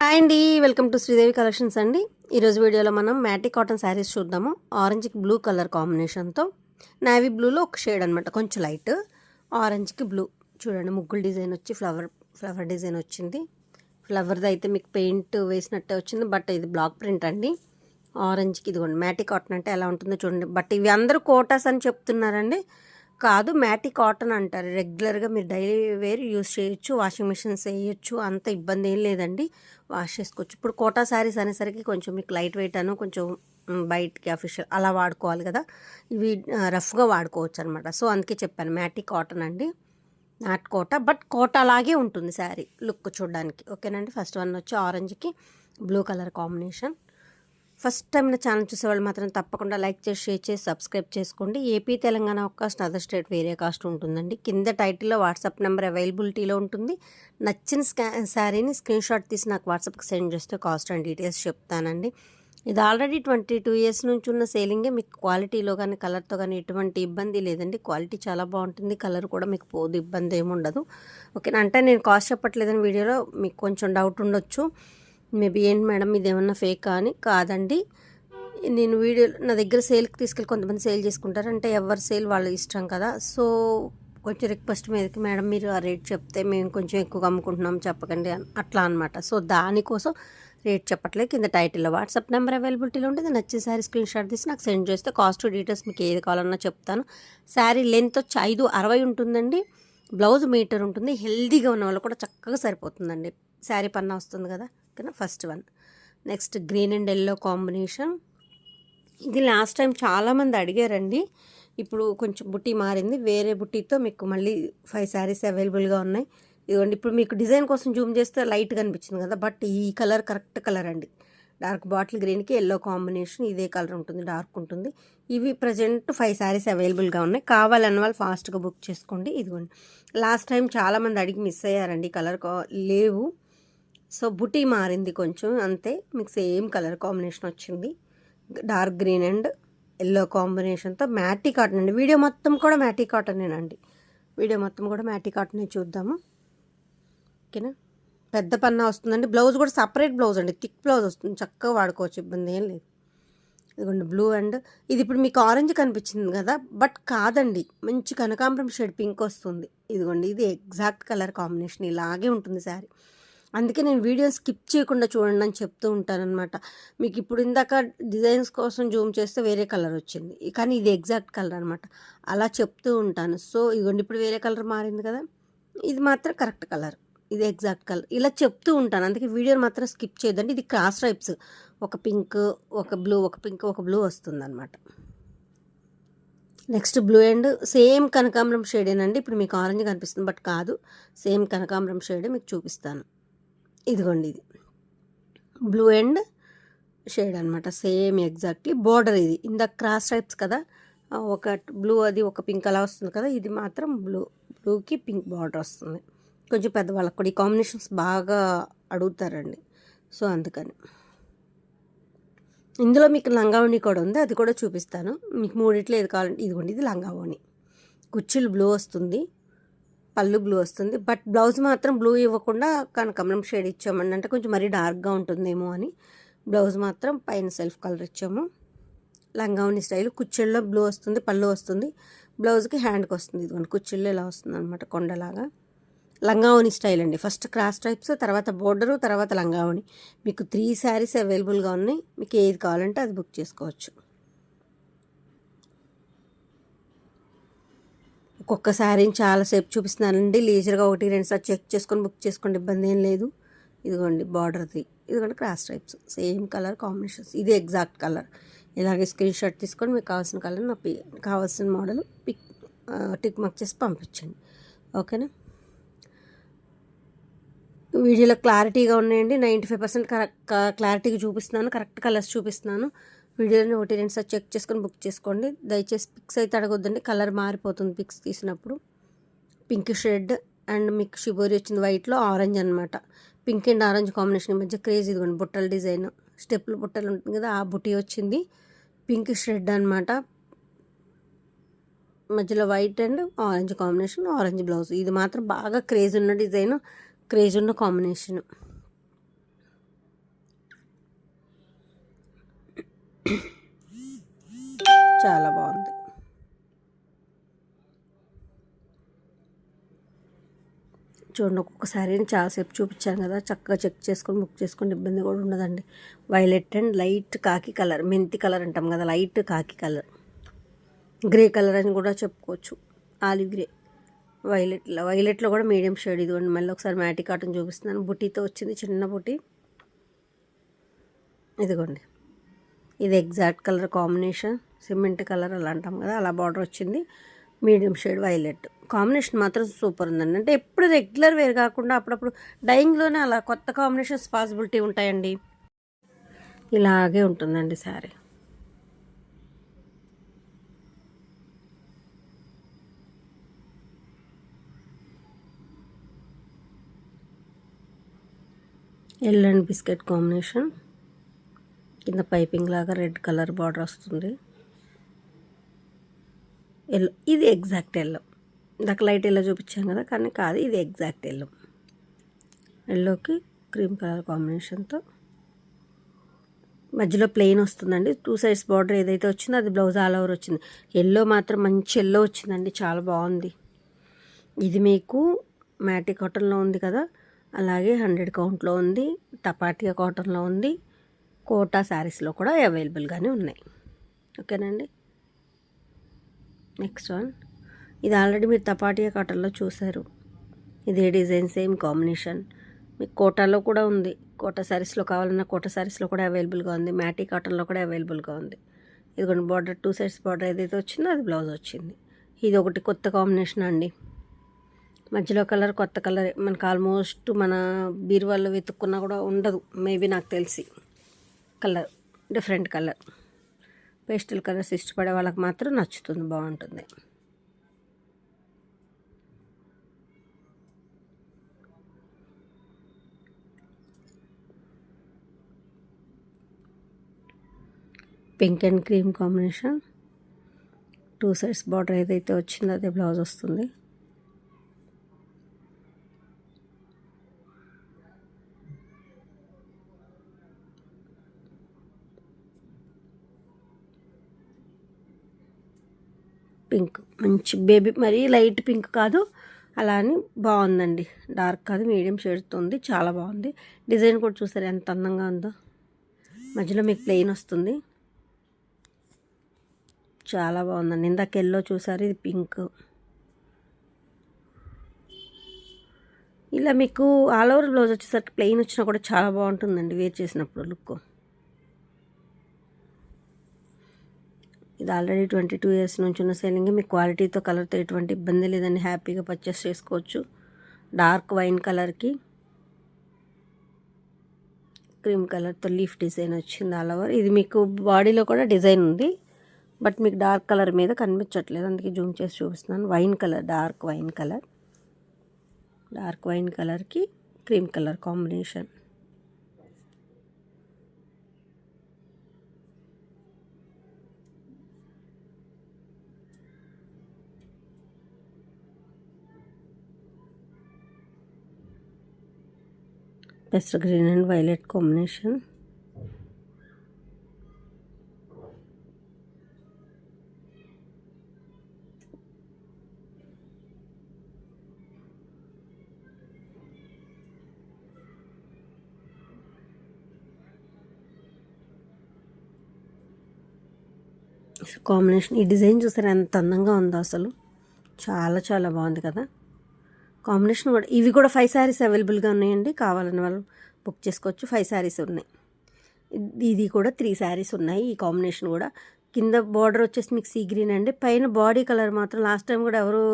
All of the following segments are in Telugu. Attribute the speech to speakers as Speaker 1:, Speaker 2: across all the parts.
Speaker 1: హాయ్ అండి, వెల్కమ్ టు శ్రీదేవి కలెక్షన్స్ అండి. ఈరోజు వీడియోలో మనం మ్యాటి కాటన్ శారీస్ చూద్దాము. ఆరెంజ్కి బ్లూ కలర్ కాంబినేషన్తో నావీ బ్లూలో ఒక షేడ్ అనమాట, కొంచెం లైట్ ఆరెంజ్కి బ్లూ. చూడండి, ముగ్గులు డిజైన్ వచ్చి ఫ్లవర్ డిజైన్ వచ్చింది. ఫ్లవర్ది అయితే మీకు పెయింట్ వేసినట్టే వచ్చింది, బట్ ఇది బ్లాక్ ప్రింట్ అండి. ఆరెంజ్కి ఇదిగోండి, మ్యాటి కాటన్ అంటే ఎలా ఉంటుందో చూడండి. బట్ ఇవి అందరూ కోటాస్ అని చెప్తున్నారండి, కాదు మ్యాటి కాటన్ అంటారు. రెగ్యులర్గా మీరు డైలీ వేర్ యూస్ చేయొచ్చు, వాషింగ్ మిషన్స్ వేయచ్చు, అంత ఇబ్బంది ఏం లేదండి, వాష్ చేసుకోవచ్చు. ఇప్పుడు కోటా శారీస్ అనేసరికి కొంచెం మీకు లైట్ వెయిట్ అను కొంచెం బయటికి అఫీషియల్ అలా వాడుకోవాలి కదా, ఇవి రఫ్గా వాడుకోవచ్చు అనమాట. సో అందుకే చెప్పాను మ్యాటి కాటన్ అండి, నాట్ కోట, బట్ కోట అలాగే ఉంటుంది శారీ లుక్ చూడడానికి. ఓకేనండి. ఫస్ట్ వన్ వచ్చి ఆరెంజ్కి blue colour combination. First time నా ఛానల్ చూసేవాళ్ళు మాత్రం తప్పకుండా లైక్ చేసి, షేర్ చేసి, సబ్స్క్రైబ్ చేసుకోండి. ఏపీ తెలంగాణ ఒక కాస్ట్, అదర్ స్టేట్ వేరే కాస్ట్ ఉంటుందండి. కింద టైటిల్లో వాట్సాప్ నెంబర్ అవైలబిలిటీలో ఉంటుంది. నచ్చిన శారీని స్క్రీన్ షాట్ తీసి నాకు వాట్సాప్కి సెండ్ చేస్తే కాస్ట్ అండ్ డీటెయిల్స్ చెప్తానండి. ఇది ఆల్రెడీ 22 years నుంచి ఉన్న సేలింగే. మీకు క్వాలిటీలో కానీ కలర్తో కానీ ఎటువంటి ఇబ్బంది లేదండి. క్వాలిటీ చాలా బాగుంటుంది, కలర్ కూడా మీకు పోదు, ఇబ్బంది ఏమి ఉండదు. ఓకేనా. అంటే నేను కాస్ట్ చెప్పట్లేదని వీడియోలో మీకు కొంచెం డౌట్ ఉండొచ్చు, మేబీ ఏంటి మేడం ఇదేమన్నా ఫేకా అని. కాదండి, నేను వీడియో నా దగ్గర సేల్కి తీసుకెళ్ళి కొంతమంది సేల్ చేసుకుంటారు, అంటే ఎవరి సేల్ వాళ్ళ ఇష్టం కదా. సో కొంచెం రిక్వెస్ట్ మీదకి, మేడం మీరు ఆ రేట్ చెప్తే మేము కొంచెం ఎక్కువగా అమ్ముకుంటున్నాం చెప్పకండి అట్లా అనమాట. సో దానికోసం రేట్ చెప్పట్లేదు. కింద టైటిల్లో వాట్సాప్ నెంబర్ అవైలబిలిటీలో ఉంటుంది. నచ్చిన శారీ స్క్రీన్ షాట్ తీసి నాకు సెండ్ చేస్తే కాస్ట్ డీటెయిల్స్ మీకు ఏది కావాలన్నా చెప్తాను. శారీ లెంత్ వచ్చి 5'60" ఉంటుందండి. బ్లౌజ్ మీటర్ ఉంటుంది. హెల్దీగా ఉన్న వాళ్ళు కూడా చక్కగా సరిపోతుందండి. శారీ పన్నా వస్తుంది కదా. ఓకేనా. First one. Next green and yellow combination. ఇది లాస్ట్ టైం చాలామంది అడిగారండి, ఇప్పుడు కొంచెం బుట్టి మారింది, వేరే బుట్టితో మీకు మళ్ళీ 5 శారీస్ అవైలబుల్గా ఉన్నాయి. ఇదిగోండి, ఇప్పుడు మీకు డిజైన్ కోసం జూమ్ చేస్తే లైట్గా అనిపించింది కదా, బట్ ఈ కలర్ కరెక్ట్ కలర్ అండి. డార్క్ బాటిల్ గ్రీన్కి ఎల్లో కాంబినేషన్, ఇదే కలర్ ఉంటుంది, డార్క్ ఉంటుంది. ఇవి ప్రజెంట్ 5 శారీస్ అవైలబుల్గా ఉన్నాయి. కావాలన్న వాళ్ళు ఫాస్ట్గా బుక్ చేసుకోండి. ఇదిగోండి, లాస్ట్ టైం చాలామంది అడిగి మిస్ అయ్యారండి, కలర్ లేవు. సో బుటీ మారింది కొంచెం అంతే. మీకు సేమ్ కలర్ కాంబినేషన్ వచ్చింది, డార్క్ గ్రీన్ అండ్ ఎల్లో కాంబినేషన్తో. మ్యాటీ కాటన్ అండి, వీడియో మొత్తం కూడా మ్యాటీ కాటనేనండి. వీడియో మొత్తం కూడా మ్యాటీ కాటనే చూద్దాము. ఓకేనా. పెద్ద పన్నా వస్తుందండి. బ్లౌజ్ కూడా సపరేట్ బ్లౌజ్ అండి, థిక్ బ్లౌజ్ వస్తుంది, చక్కగా వాడుకోవచ్చు, ఇబ్బంది ఏం లేదు. ఇదిగోండి బ్లూ అండ్ ఇది ఇప్పుడు మీకు ఆరెంజ్ కనిపించింది కదా, బట్ కాదండి, మంచి కనకాంబరం షేడ్ పింక్ వస్తుంది. ఇదిగోండి, ఇది ఎగ్జాక్ట్ కలర్ కాంబినేషన్, ఇలాగే ఉంటుంది శారీ. అందుకే నేను వీడియో స్కిప్ చేయకుండా చూడండి అని చెప్తూ ఉంటానన్నమాట. మీకు ఇప్పుడు ఇందాక డిజైన్స్ కోసం జూమ్ చేస్తే వేరే కలర్ వచ్చింది, కానీ ఇది ఎగ్జాక్ట్ కలర్ అనమాట, అలా చెప్తూ ఉంటాను. సో ఇదిగోండి, ఇప్పుడు వేరే కలర్ మారింది కదా, ఇది మాత్రం కరెక్ట్ కలర్, ఇది ఎగ్జాక్ట్ కలర్, ఇలా చెప్తూ ఉంటాను. అందుకే వీడియోని మాత్రం స్కిప్ చేయదండి. ఇది క్రాస్ టైప్స్, ఒక పింక్ ఒక బ్లూ, ఒక పింక్ ఒక బ్లూ వస్తుందన్నమాట. నెక్స్ట్ బ్లూ అండ్ సేమ్ కనకాంబరం షేడేనండి. ఇప్పుడు మీకు ఆరెంజ్ కనిపిస్తుంది, బట్ కాదు, సేమ్ కనకాంబరం షేడే మీకు చూపిస్తాను. ఇదిగోండి, ఇది బ్లూ అండ్ షేడ్ అనమాట, సేమ్ ఎగ్జాక్ట్లీ. బోర్డర్ ఇది ఇందాక క్రాస్ టైప్స్ కదా, ఒక బ్లూ అది ఒక పింక్ అలా వస్తుంది కదా, ఇది మాత్రం బ్లూకి పింక్ బార్డర్ వస్తుంది. కొంచెం పెద్దవాళ్ళకి కూడా ఈ కాంబినేషన్స్ బాగా అడుగుతారండి, సో అందుకని. ఇందులో మీకు లంగావోణి కూడా ఉంది, అది కూడా చూపిస్తాను మీకు. మూడిట్లో ఏది కావాలంటే ఇదిగోండి, ఇది లంగావోణి, కుర్చీలు బ్లూ వస్తుంది, పళ్ళు బ్లూ వస్తుంది, బట్ బ్లౌజ్ మాత్రం బ్లూ ఇవ్వకుండా కనకాంబరం షేడ్ ఇచ్చామండి, అంటే కొంచెం మరీ డార్క్గా ఉంటుందేమో అని. బ్లౌజ్ మాత్రం పైన సెల్ఫ్ కలర్ ఇచ్చాము. లంగావోణి స్టైల్, కుర్చీల్లో బ్లూ వస్తుంది, పళ్ళు వస్తుంది, బ్లౌజ్కి హ్యాండ్కి వస్తుంది. ఇదిగోండి కుర్చీల్లో ఇలా వస్తుంది అనమాట, కొండలాగా. లంగావోణి స్టైల్ అండి. ఫస్ట్ క్రాస్ టైప్స్, తర్వాత బోర్డరు, తర్వాత లంగావోణి. మీకు 3 శారీస్ అవైలబుల్గా ఉన్నాయి, మీకు ఏది కావాలంటే అది బుక్ చేసుకోవచ్చు. ఒక్కొక్క శారీని చాలాసేపు చూపిస్తున్నానండి, లీజర్గా 1-2 సార్లు చెక్ చేసుకొని బుక్ చేసుకోండి, ఇబ్బంది ఏం లేదు. ఇదిగోండి బార్డర్ది, ఇదిగోండి cross types, same colour combinations, ఇది ఎగ్జాక్ట్ కలర్. ఇలాగే స్క్రీన్ షాట్ తీసుకొని మీకు కావాల్సిన కలర్, కావాల్సిన మోడల్ టిక్ మార్క్ చేసి పంపించండి. ఓకేనా. వీడియోలో క్లారిటీగా ఉన్నాయండి, 95% క్లారిటీగా చూపిస్తున్నాను, కరెక్ట్ కలర్స్ చూపిస్తున్నాను. వీడియోని 1-2 సార్లు చెక్ చేసుకొని బుక్ చేసుకోండి. దయచేసి పిక్స్ అయితే అడగొద్దండి, కలర్ మారిపోతుంది పిక్స్ తీసినప్పుడు. పింక్ షేడ్ అండ్ మీకు షిబోరి వచ్చింది, వైట్లో ఆరెంజ్ అనమాట. పింక్ అండ్ ఆరెంజ్ కాంబినేషన్ మధ్య క్రేజ్. ఇదిగోండి బుట్టల డిజైన్, స్టెప్పులు బుట్టలు ఉంటుంది కదా, ఆ బుట్టి వచ్చింది, పింక్ షేడ్ అనమాట. మధ్యలో white and orange combination, orange blouse. ఇది మాత్రం బాగా క్రేజ్ ఉన్న డిజైన్, క్రేజ్ ఉన్న కాంబినేషన్. చూడండి, ఒక్కొక్క శారీని చాలాసేపు చూపించాను కదా, చక్కగా చెక్ చేసుకొని బుక్ చేసుకొని ఇబ్బంది కూడా ఉండదండి. వైలెట్ అండ్ లైట్ కాకి కలర్, మెంతి కలర్ అంటాం కదా, లైట్ కాకి కలర్, గ్రే కలర్ అని కూడా చెప్పుకోవచ్చు, ఆలివ్ గ్రే. వైలెట్లో కూడా మీడియం షేడ్. ఇదిగోండి మళ్ళీ ఒకసారి మ్యాటి కాటన్ చూపిస్తున్నాను. బుటీతో వచ్చింది, చిన్న బుటీ. ఇదిగోండి, ఇది exact colour combination, cement colour అలా అంటాం కదా, అలా బార్డర్ వచ్చింది. మీడియం షేడ్ వైలెట్ కాంబినేషన్ మాత్రం సూపర్ ఉందండి. అంటే ఎప్పుడు రెగ్యులర్ వేర్ కాకుండా అప్పుడప్పుడు డైయింగ్లోనే అలా కొత్త కాంబినేషన్స్ పాసిబిలిటీ ఉంటాయండి. ఇలాగే ఉంటుందండి sari. Yellow and biscuit combination, కింద పైపింగ్ లాగా రెడ్ కలర్ బార్డర్ వస్తుంది. ఎల్లో, ఇది ఎగ్జాక్ట్ ఎల్లో. ఇందాక లైట్ ఎల్లో చూపించాను కదా, కానీ కాదు, ఇది ఎగ్జాక్ట్ ఎల్లో. ఎల్లోకి క్రీమ్ కలర్ కాంబినేషన్తో మధ్యలో ప్లెయిన్ వస్తుందండి. 2 సైడ్స్ బార్డర్ ఏదైతే వచ్చిందో అది బ్లౌజ్ ఆల్ ఓవర్ వచ్చింది. ఎల్లో మాత్రం మంచి ఎల్లో వచ్చిందండి, చాలా బాగుంది. ఇది మీకు మ్యాటి కాటన్లో ఉంది కదా, అలాగే 100 కౌంట్లో ఉంది, టపాటియా కాటన్లో ఉంది, కోటా శారీస్లో కూడా అవైలబుల్గానే ఉన్నాయి. ఓకేనండి. నెక్స్ట్ వన్, ఇది ఆల్రెడీ మీరు టపాటియా కాటన్లో చూసారు. ఇదే డిజైన్, సేమ్ కాంబినేషన్. మీకు కోటాలో కూడా ఉంది, కోటా శారీస్లో కావాలన్నా కోటా శారీస్లో కూడా అవైలబుల్గా ఉంది, మ్యాటి కాటన్లో కూడా అవైలబుల్గా ఉంది. ఇదిగోండి బార్డర్, 2 సైడ్స్ బార్డర్ ఏదైతే వచ్చిందో అది బ్లౌజ్ వచ్చింది. ఇది ఒకటి కొత్త కాంబినేషన్ అండి. మధ్యలో కలర్ కొత్త కలర్, మనకు ఆల్మోస్ట్ మన బీరువాల్లో వెతుక్కున్నా కూడా ఉండదు మేబీ, నాకు తెలిసి. Colour different colour, pastel colours ఇష్టపడే వాళ్ళకి మాత్రం నచ్చుతుంది, బాగుంటుంది. Pink and cream combination, 2 sides border ఏదైతే వచ్చిందో అదే బ్లౌజ్ వస్తుంది. పింక్, మంచి బేబీ, మరీ లైట్ పింక్ కాదు, అలా అని బాగుందండి. డార్క్ కాదు, మీడియం షేడ్తో ఉంది, చాలా బాగుంది. డిజైన్ కూడా చూసారు ఎంత అందంగా ఉందో. మధ్యలో మీకు ప్లెయిన్ వస్తుంది, చాలా బాగుందండి. ఇందాక ఎల్లో చూసారు, ఇది పింక్. ఇలా మీకు ఆల్ ఓవర్ బ్లౌజ్ వచ్చేసరికి ప్లెయిన్ వచ్చినా కూడా చాలా బాగుంటుందండి వేర్ చేసినప్పుడు లుక్. ఇది ఆల్రెడీ 22 ఇయర్స్ నుంచి ఉన్న సేలింగ్. మీ క్వాలిటీతో కలర్తో ఎటువంటి ఇబ్బంది లేదని హ్యాపీగా పర్చేస్ చేసుకోవచ్చు. డార్క్ వైన్ కలర్కి క్రీమ్ కలర్తో లీఫ్ డిజైన్ వచ్చింది ఆల్ ఓవర్. ఇది మీకు బాడీలో కూడా డిజైన్ ఉంది, బట్ మీకు డార్క్ కలర్ మీద కనిపించట్లేదు, అందుకే జూమ్ చేసి చూపిస్తున్నాను. Wine colour, dark wine colour, dark wine కలర్కి cream colour combination. Pastel green and violet combination. Combination, ఈ డిజైన్ చూసారా ఎంత అందంగా ఉందో, అసలు చాలా చాలా బాగుంది కదా కాంబినేషన్ కూడా. ఇవి కూడా 5 శారీస్ అవైలబుల్గా ఉన్నాయండి, కావాలని వాళ్ళు బుక్ చేసుకోవచ్చు. 5 శారీస్ ఉన్నాయి. ఇది కూడా 3 శారీస్ ఉన్నాయి. ఈ కాంబినేషన్ కూడా కింద బార్డర్ వచ్చేసి మీకు సీ గ్రీన్ అండి, పైన బాడీ కలర్ మాత్రం లాస్ట్ టైం కూడా ఎవరు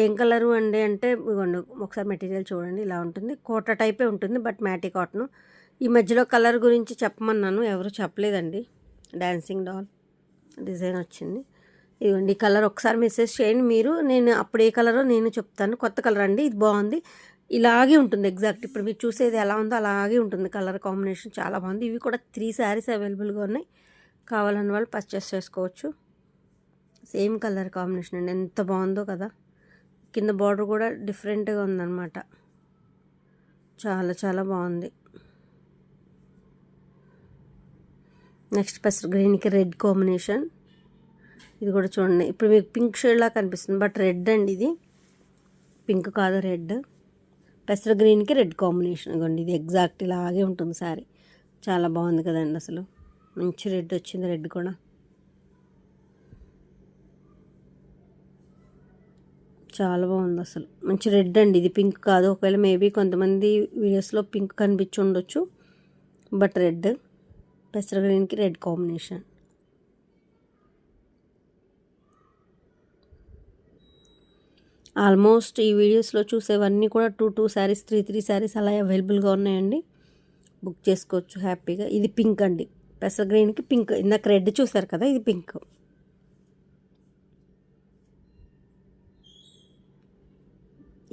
Speaker 1: ఏం కలరు అండి అంటే, ఒకసారి మెటీరియల్ చూడండి, ఇలా ఉంటుంది, కోట టైపే ఉంటుంది, బట్ మ్యాటి కాటన్. ఈ మధ్యలో కలర్ గురించి చెప్పమన్నాను, ఎవరు చెప్పలేదండి. డాన్సింగ్ డాల్ డిజైన్ వచ్చింది. ఇదిగోండి కలర్, ఒకసారి మెసేజ్ చేయండి మీరు, నేను అప్పుడు ఏ కలరో నేను చెప్తాను. కొత్త కలర్ అండి, ఇది బాగుంది, ఇలాగే ఉంటుంది ఎగ్జాక్ట్. ఇప్పుడు మీరు చూసేది ఎలా ఉందో అలాగే ఉంటుంది, కలర్ కాంబినేషన్ చాలా బాగుంది. ఇవి కూడా 3 శారీస్ అవైలబుల్గా ఉన్నాయి, కావాలని వాళ్ళు పర్చేస్ చేసుకోవచ్చు. సేమ్ కలర్ కాంబినేషన్ అండి, ఎంత బాగుందో కదా. కింద బార్డర్ కూడా డిఫరెంట్గా ఉందన్నమాట, చాలా చాలా బాగుంది. నెక్స్ట్ పెస్టర్ గ్రీన్కి రెడ్ కాంబినేషన్. ఇది కూడా చూడండి, ఇప్పుడు మీకు పింక్ షేడ్లా కనిపిస్తుంది, బట్ రెడ్ అండి, ఇది పింక్ కాదు రెడ్. పెసర గ్రీన్కి రెడ్ కాంబినేషన్. ఇవ్వండి ఇది ఎగ్జాక్ట్ ఇలాగే ఉంటుంది శారీ. చాలా బాగుంది కదండి, అసలు మంచి రెడ్ వచ్చింది. రెడ్ కూడా చాలా బాగుంది, అసలు మంచి రెడ్ అండి. ఇది పింక్ కాదు, ఒకవేళ మేబీ కొంతమంది వీడియోస్లో పింక్ కనిపించి ఉండొచ్చు, బట్ రెడ్. పెసర గ్రీన్కి రెడ్ కాంబినేషన్. ఆల్మోస్ట్ ఈ వీడియోస్లో చూసేవన్నీ కూడా 2 శారీస్ 3 శారీస్ అలా అవైలబుల్గా ఉన్నాయండి. బుక్ చేసుకోవచ్చు హ్యాపీగా. ఇది పింక్ అండి, పెసర గ్రీన్కి పింక్. ఇందాక రెడ్ చూసారు కదా, ఇది పింక్.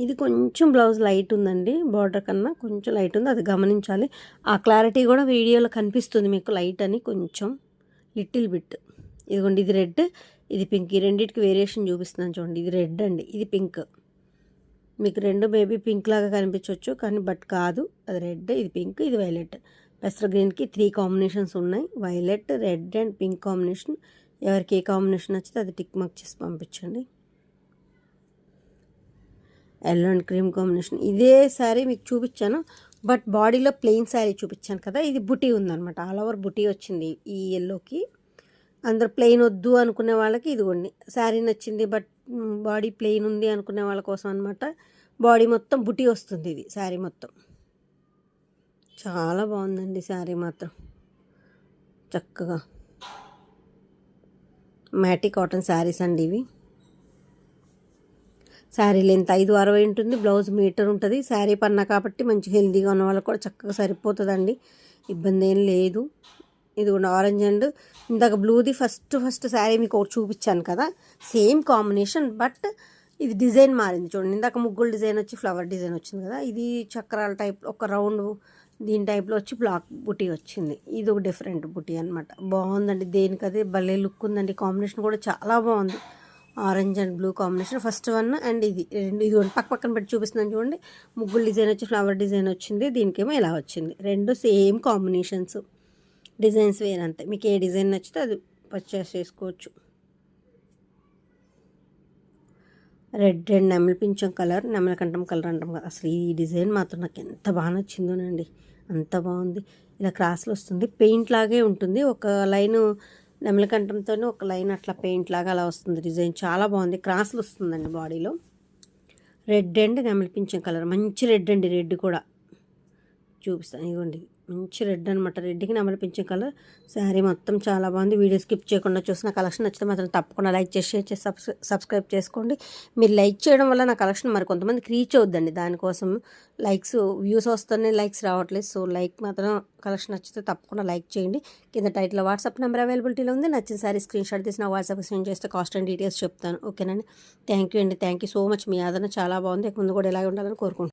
Speaker 1: ఇది కొంచెం బ్లౌజ్ లైట్ ఉందండి, బార్డర్ కన్నా కొంచెం లైట్ ఉంది, అది గమనించాలి. ఆ క్లారిటీ కూడా వీడియోలో కనిపిస్తుంది మీకు, లైట్ అని కొంచెం లిటిల్ బిట్. ఇదిగోండి ఇది రెడ్, ఇది పింక్. ఈ రెండింటికి వేరియేషన్ చూపిస్తున్నాను చూడండి. ఇది రెడ్ అండి, ఇది పింక్. మీకు రెండు మేబీ పింక్ లాగా కనిపించవచ్చు, కానీ బట్ కాదు, అది రెడ్, ఇది పింక్, ఇది వైలెట్. పెసర గ్రీన్కి 3 కాంబినేషన్స్ ఉన్నాయి, violet, red and pink combination. ఎవరికి ఏ కాంబినేషన్ నచ్చితే అది టిక్ మార్క్ చేసి పంపించండి. Yellow and cream combination. ఇదే శారీ మీకు చూపించాను, బట్ బాడీలో ప్లెయిన్ శారీ చూపించాను కదా, ఇది బుటీ ఉందన్నమాట. ఆల్ ఓవర్ బుటీ వచ్చింది ఈ ఎల్లోకి. అందరు ప్లెయిన్ వద్దు అనుకునే వాళ్ళకి ఇదిగోండి శారీ నచ్చింది, బట్ బాడీ ప్లెయిన్ ఉంది అనుకునే వాళ్ళ కోసం అనమాట. బాడీ మొత్తం బుటీ వస్తుంది ఇది శారీ మొత్తం. చాలా బాగుందండి శారీ మాత్రం, చక్కగా మ్యాటీ కాటన్ శారీస్ అండి ఇవి. శారీ లెంత్ 560 ఉంటుంది, బ్లౌజ్ మీటర్ ఉంటుంది. శారీ పన్నా కాబట్టి మంచి హెల్దీగా ఉన్న వాళ్ళకి కూడా చక్కగా సరిపోతుందండి, ఇబ్బంది ఏం లేదు. ఇది కూడా ఆరెంజ్ అండ్ ఇందాక బ్లూది ఫస్ట్ శారీ మీకు ఒకటి చూపించాను కదా, సేమ్ కాంబినేషన్, బట్ ఇది డిజైన్ మారింది చూడండి. ఇందాక ముగ్గులు డిజైన్ వచ్చి ఫ్లవర్ డిజైన్ వచ్చింది కదా, ఇది చక్రాల టైప్ ఒక రౌండ్ దీని టైప్లో వచ్చి బ్లాక్ బుటీ వచ్చింది. ఇది ఒక డిఫరెంట్ బుటీ అనమాట. బాగుందండి, దేనికదే భలే లుక్ ఉందండి. కాంబినేషన్ కూడా చాలా బాగుంది, orange and blue combination. First one and ఇది రెండు, ఇది పక్కన పెట్టి చూపిస్తున్నాను చూడండి. ముగ్గులు డిజైన్ వచ్చి ఫ్లవర్ డిజైన్ వచ్చింది, దీనికేమో ఇలా వచ్చింది. రెండు సేమ్ కాంబినేషన్స్, డిజైన్స్ వేరంతే. మీకు ఏ డిజైన్ నచ్చితే అది పర్చేస్ చేసుకోవచ్చు. రెడ్ అండ్ నెమలి పింఛం కలర్, నెమలకంఠం కలర్ అంటాం కదా, అసలు ఈ డిజైన్ మాత్రం నాకు ఎంత బాగా నచ్చిందోనండి, అంత బాగుంది. ఇలా క్రాస్లో వస్తుంది, పెయింట్ లాగే ఉంటుంది. ఒక లైను నెమలకంఠంతో ఒక లైన్ అట్లా పెయింట్ లాగా అలా వస్తుంది డిజైన్, చాలా బాగుంది. క్రాస్లు వస్తుందండి బాడీలో. రెడ్ అండ్ నెమలి పింఛం కలర్, మంచి రెడ్ అండి. రెడ్ కూడా చూపిస్తాను, ఇదిగోండి మంచి రెడ్ అనమాట. రెడ్కి నెమలి పింఛం కలర్. శారీ మొత్తం చాలా బాగుంది. వీడియో స్కిప్ చేయకుండా చూసిన కలెక్షన్ నచ్చితే మాత్రం తప్పకుండా లైక్ చేసి షేర్ చేసి సబ్స్క్రైబ్ చేసుకోండి. మీరు లైక్ చేయడం వల్ల నా కలెక్షన్ మరి కొంతమందికి రీచ్ అవుద్దండి, దానికోసం లైక్స్ వ్యూస్ వస్తున్నాయి, లైక్స్ రావట్లేదు. సో లైక్ మాత్రం కలెక్షన్ నచ్చితే తప్పకుండా లైక్ చేయండి. కింద టైటిల్లో వాట్సాప్ నెంబర్ అవైలబిలిటీలో ఉంది. నచ్చిన శారీ స్క్రీన్ షాట్ తీసి నా వాట్సాప్ సెండ్ చేస్తే కాస్ట్ అండ్ డీటెయిల్స్ చెప్తాను, ఓకేనండి. థ్యాంక్ యూ అండి, థ్యాంక్ యూ సో మచ్. మీ ఆదరణ చాలా బాగుంది, ముందు కూడా ఇలాగే ఉండాలని కోరుకుంటున్నాను.